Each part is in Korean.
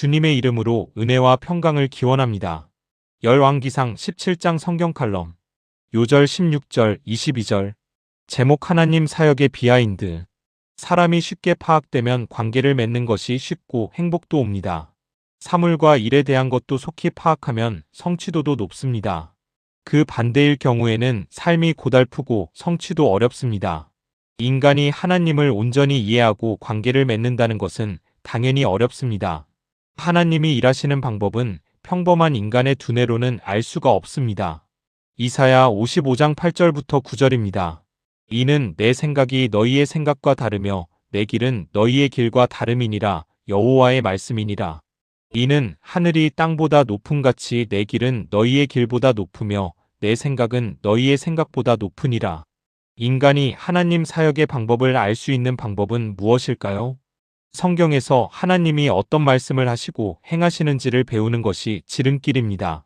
주님의 이름으로 은혜와 평강을 기원합니다. 열왕기상 17장 성경 칼럼 요절 16절 22절 제목 하나님 사역의 비하인드. 사람이 쉽게 파악되면 관계를 맺는 것이 쉽고 행복도 옵니다. 사물과 일에 대한 것도 속히 파악하면 성취도도 높습니다. 그 반대일 경우에는 삶이 고달프고 성취도 어렵습니다. 인간이 하나님을 온전히 이해하고 관계를 맺는다는 것은 당연히 어렵습니다. 하나님이 일하시는 방법은 평범한 인간의 두뇌로는 알 수가 없습니다. 이사야 55장 8절부터 9절입니다. 이는 내 생각이 너희의 생각과 다르며 내 길은 너희의 길과 다름이니라. 여호와의 말씀이니라. 이는 하늘이 땅보다 높음같이 내 길은 너희의 길보다 높으며 내 생각은 너희의 생각보다 높으니라. 인간이 하나님 사역의 방법을 알 수 있는 방법은 무엇일까요? 성경에서 하나님이 어떤 말씀을 하시고 행하시는지를 배우는 것이 지름길입니다.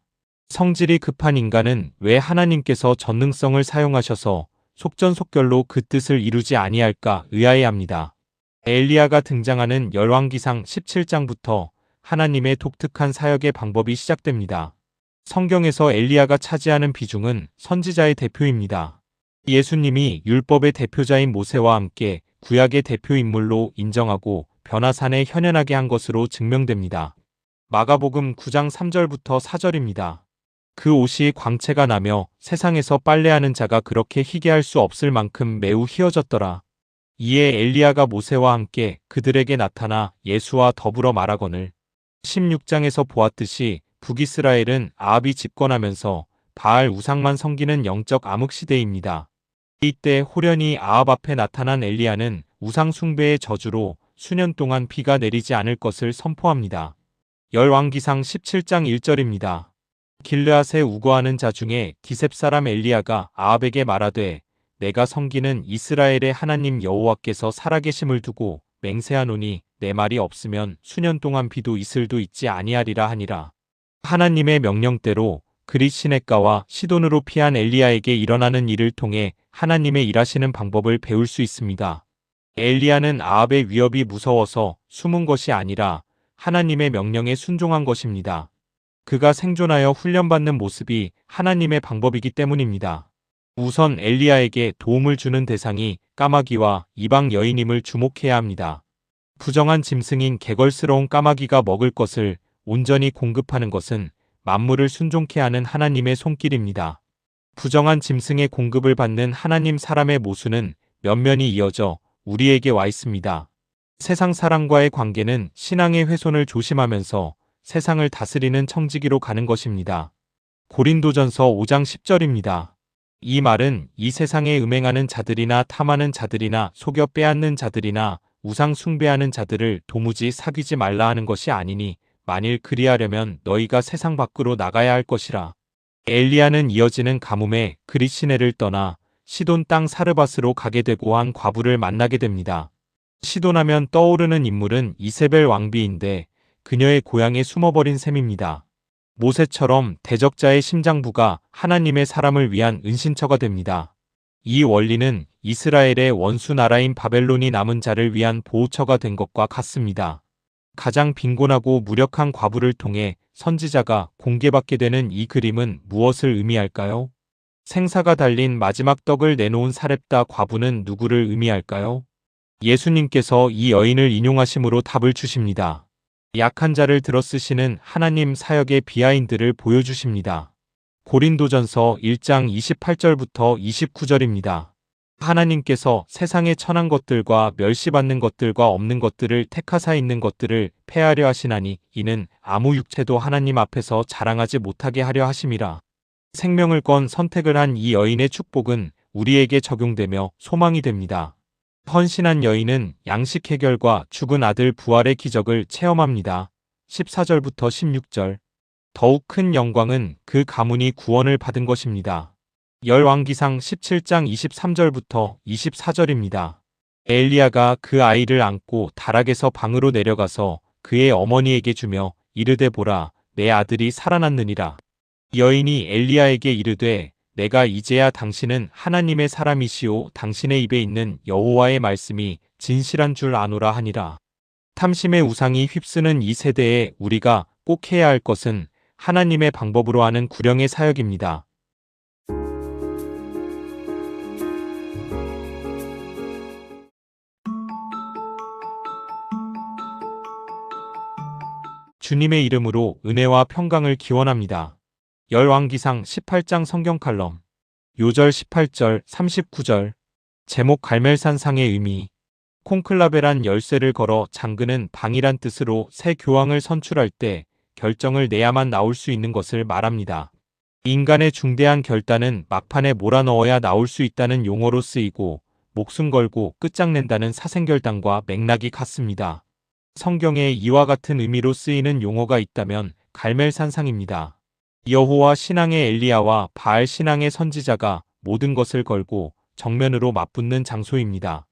성질이 급한 인간은 왜 하나님께서 전능성을 사용하셔서 속전속결로 그 뜻을 이루지 아니할까 의아해합니다. 엘리야가 등장하는 열왕기상 17장부터 하나님의 독특한 사역의 방법이 시작됩니다. 성경에서 엘리야가 차지하는 비중은 선지자의 대표입니다. 예수님이 율법의 대표자인 모세와 함께 구약의 대표 인물로 인정하고 변화산에 현현하게 한 것으로 증명됩니다. 마가복음 9장 3절부터 4절입니다. 그 옷이 광채가 나며 세상에서 빨래하는 자가 그렇게 희게 할 수 없을 만큼 매우 희어졌더라. 이에 엘리야가 모세와 함께 그들에게 나타나 예수와 더불어 말하거늘 16장에서 보았듯이 북이스라엘은 아합이 집권하면서 바알 우상만 섬기는 영적 암흑시대입니다. 이때 호련히 아합 앞에 나타난 엘리야는 우상 숭배의 저주로 수년 동안 비가 내리지 않을 것을 선포합니다. 열왕기상 17장 1절입니다. 길르앗에 우거하는 자 중에 기셉 사람 엘리야가 아합에게 말하되 내가 섬기는 이스라엘의 하나님 여호와께서 살아계심을 두고 맹세하노니 내 말이 없으면 수년 동안 비도 이슬도 있지 아니하리라 하니라. 하나님의 명령대로 그릿 시냇가와 시돈으로 피한 엘리야에게 일어나는 일을 통해 하나님의 일하시는 방법을 배울 수 있습니다. 엘리야는 아합의 위협이 무서워서 숨은 것이 아니라 하나님의 명령에 순종한 것입니다. 그가 생존하여 훈련받는 모습이 하나님의 방법이기 때문입니다. 우선 엘리야에게 도움을 주는 대상이 까마귀와 이방 여인임을 주목해야 합니다. 부정한 짐승인 개걸스러운 까마귀가 먹을 것을 온전히 공급하는 것은 만물을 순종케 하는 하나님의 손길입니다. 부정한 짐승의 공급을 받는 하나님 사람의 모순은 면면이 이어져 우리에게 와 있습니다. 세상 사람과의 관계는 신앙의 훼손을 조심하면서 세상을 다스리는 청지기로 가는 것입니다. 고린도전서 5장 10절입니다. 이 말은 이 세상에 음행하는 자들이나 탐하는 자들이나 속여 빼앗는 자들이나 우상 숭배하는 자들을 도무지 사귀지 말라 하는 것이 아니니 만일 그리하려면 너희가 세상 밖으로 나가야 할 것이라. 엘리야는 이어지는 가뭄에 그릿 시내를 떠나 시돈 땅 사르밧으로 가게 되고 한 과부를 만나게 됩니다. 시돈하면 떠오르는 인물은 이세벨 왕비인데 그녀의 고향에 숨어버린 셈입니다. 모세처럼 대적자의 심장부가 하나님의 사람을 위한 은신처가 됩니다. 이 원리는 이스라엘의 원수 나라인 바벨론이 남은 자를 위한 보호처가 된 것과 같습니다. 가장 빈곤하고 무력한 과부를 통해 선지자가 공개받게 되는 이 그림은 무엇을 의미할까요? 생사가 달린 마지막 떡을 내놓은 사렙다 과부는 누구를 의미할까요? 예수님께서 이 여인을 인용하심으로 답을 주십니다. 약한 자를 들어쓰시는 하나님 사역의 비하인드를 보여주십니다. 고린도전서 1장 28절부터 29절입니다. 하나님께서 세상에 천한 것들과 멸시받는 것들과 없는 것들을 택하사 있는 것들을 폐하려 하시나니 이는 아무 육체도 하나님 앞에서 자랑하지 못하게 하려 하심이라. 생명을 건 선택을 한 이 여인의 축복은 우리에게 적용되며 소망이 됩니다. 헌신한 여인은 양식 해결과 죽은 아들 부활의 기적을 체험합니다. 14절부터 16절. 더욱 큰 영광은 그 가문이 구원을 받은 것입니다. 열왕기상 17장 23절부터 24절입니다. 엘리야가 그 아이를 안고 다락에서 방으로 내려가서 그의 어머니에게 주며 이르되 보라 내 아들이 살아났느니라. 여인이 엘리야에게 이르되 내가 이제야 당신은 하나님의 사람이시오 당신의 입에 있는 여호와의 말씀이 진실한 줄 아노라 하니라. 탐심의 우상이 휩쓰는 이 세대에 우리가 꼭 해야 할 것은 하나님의 방법으로 하는 구령의 사역입니다. 주님의 이름으로 은혜와 평강을 기원합니다. 열왕기상 18장 성경 칼럼. 요절 18절, 39절. 제목 갈멜산상의 의미. 콘클라베란 열쇠를 걸어 잠그는 방이란 뜻으로 새 교황을 선출할 때 결정을 내야만 나올 수 있는 것을 말합니다. 인간의 중대한 결단은 막판에 몰아넣어야 나올 수 있다는 용어로 쓰이고 목숨 걸고 끝장낸다는 사생결단과 맥락이 같습니다. 성경에 이와 같은 의미로 쓰이는 용어가 있다면 갈멜산상입니다. 여호와 신앙의 엘리야와 바알 신앙의 선지자가 모든 것을 걸고 정면으로 맞붙는 장소입니다.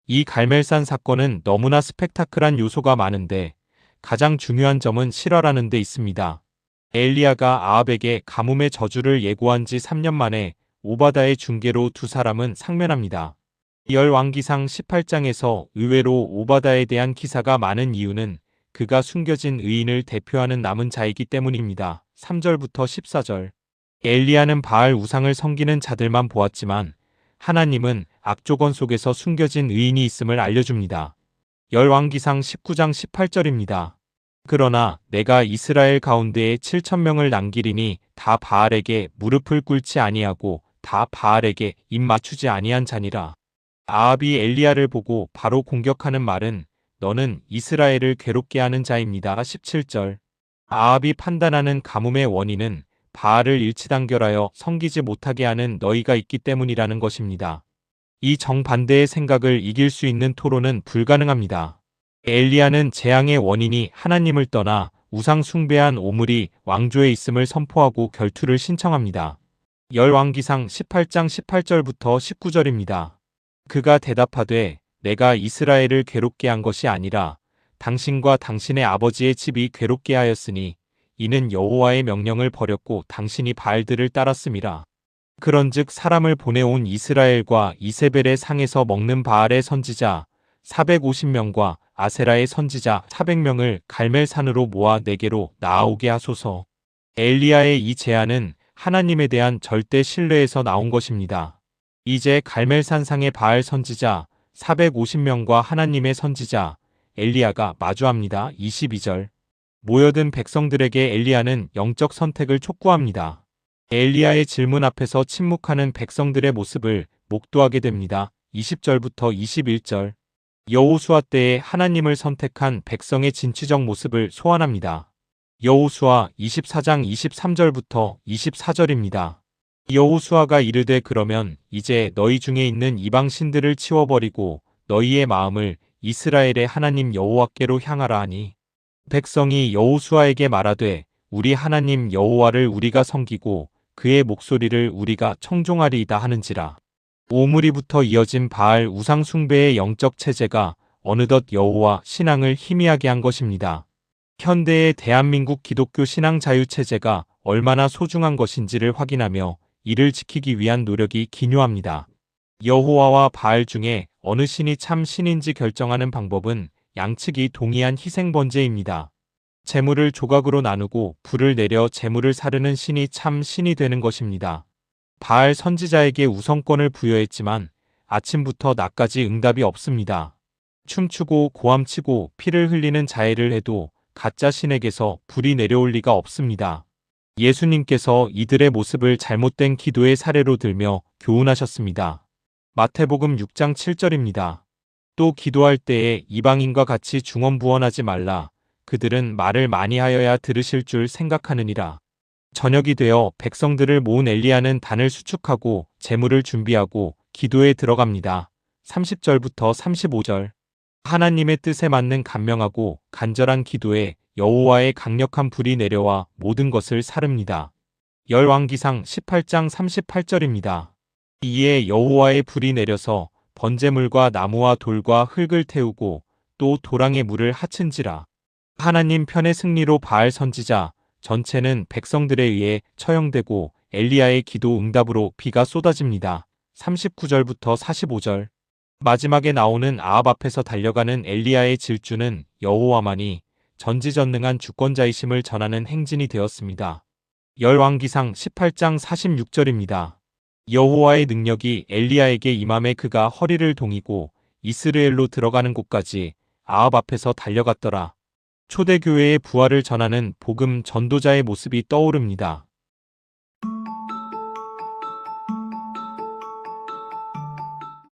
이 갈멜산 사건은 너무나 스펙타클한 요소가 많은데 가장 중요한 점은 실화라는 데 있습니다. 엘리야가 아합에게 가뭄의 저주를 예고한 지 3년 만에 오바다의 중계로 두 사람은 상면합니다. 열왕기상 18장에서 의외로 오바다에 대한 기사가 많은 이유는 그가 숨겨진 의인을 대표하는 남은 자이기 때문입니다. 3절부터 14절. 엘리야는 바알 우상을 섬기는 자들만 보았지만 하나님은 악조건 속에서 숨겨진 의인이 있음을 알려줍니다. 열왕기상 19장 18절입니다. 그러나 내가 이스라엘 가운데에 7,000명을 남기리니 다 바알에게 무릎을 꿇지 아니하고 다 바알에게 입 맞추지 아니한 자니라. 아합이 엘리야를 보고 바로 공격하는 말은 너는 이스라엘을 괴롭게 하는 자입니다. 17절. 아합이 판단하는 가뭄의 원인은 바알을 일치단결하여 섬기지 못하게 하는 너희가 있기 때문이라는 것입니다. 이 정반대의 생각을 이길 수 있는 토론은 불가능합니다. 엘리야는 재앙의 원인이 하나님을 떠나 우상 숭배한 오므리 왕조에 있음을 선포하고 결투를 신청합니다. 열왕기상 18장 18절부터 19절입니다. 그가 대답하되 내가 이스라엘을 괴롭게 한 것이 아니라 당신과 당신의 아버지의 집이 괴롭게 하였으니 이는 여호와의 명령을 버렸고 당신이 바알들을 따랐음이라. 그런즉 사람을 보내온 이스라엘과 이세벨의 상에서 먹는 바알의 선지자 450명과 아세라의 선지자 400명을 갈멜산으로 모아 내게로 나아오게 하소서. 엘리야의 이 제안은 하나님에 대한 절대 신뢰에서 나온 것입니다. 이제 갈멜산상의 바알 선지자 450명과 하나님의 선지자 엘리야가 마주합니다. 22절. 모여든 백성들에게 엘리야는 영적 선택을 촉구합니다. 엘리야의 질문 앞에서 침묵하는 백성들의 모습을 목도하게 됩니다. 20절부터 21절. 여호수아 때에 하나님을 선택한 백성의 진취적 모습을 소환합니다. 여호수아 24장 23절부터 24절입니다. 여호수아가 이르되 그러면 이제 너희 중에 있는 이방 신들을 치워버리고 너희의 마음을 이스라엘의 하나님 여호와께로 향하라 하니 백성이 여호수아에게 말하되 우리 하나님 여호와를 우리가 섬기고 그의 목소리를 우리가 청종하리이다 하는지라. 오므리부터 이어진 바알 우상 숭배의 영적 체제가 어느덧 여호와 신앙을 희미하게 한 것입니다. 현대의 대한민국 기독교 신앙 자유 체제가 얼마나 소중한 것인지를 확인하며 이를 지키기 위한 노력이 기묘합니다. 여호와와 바알 중에 어느 신이 참 신인지 결정하는 방법은 양측이 동의한 희생 번제입니다. 재물을 조각으로 나누고 불을 내려 재물을 사르는 신이 참 신이 되는 것입니다. 바알 선지자에게 우선권을 부여했지만 아침부터 낮까지 응답이 없습니다. 춤추고 고함치고 피를 흘리는 자해를 해도 가짜 신에게서 불이 내려올 리가 없습니다. 예수님께서 이들의 모습을 잘못된 기도의 사례로 들며 교훈하셨습니다. 마태복음 6장 7절입니다. 또 기도할 때에 이방인과 같이 중언부언하지 말라. 그들은 말을 많이 하여야 들으실 줄 생각하느니라. 저녁이 되어 백성들을 모은 엘리야는 단을 수축하고 제물을 준비하고 기도에 들어갑니다. 30절부터 35절. 하나님의 뜻에 맞는 간명하고 간절한 기도에 여호와의 강력한 불이 내려와 모든 것을 사릅니다. 열왕기상 18장 38절입니다. 이에 여호와의 불이 내려서 번제물과 나무와 돌과 흙을 태우고 또 도랑의 물을 하친지라. 하나님 편의 승리로 바알 선지자 전체는 백성들에 의해 처형되고 엘리야의 기도 응답으로 비가 쏟아집니다. 39절부터 45절. 마지막에 나오는 아합 앞에서 달려가는 엘리야의 질주는 여호와만이 전지전능한 주권자이심을 전하는 행진이 되었습니다. 열왕기상 18장 46절입니다. 여호와의 능력이 엘리야에게 임함에 그가 허리를 동이고 이스라엘로 들어가는 곳까지 아합 앞에서 달려갔더라. 초대교회의 부활을 전하는 복음 전도자의 모습이 떠오릅니다.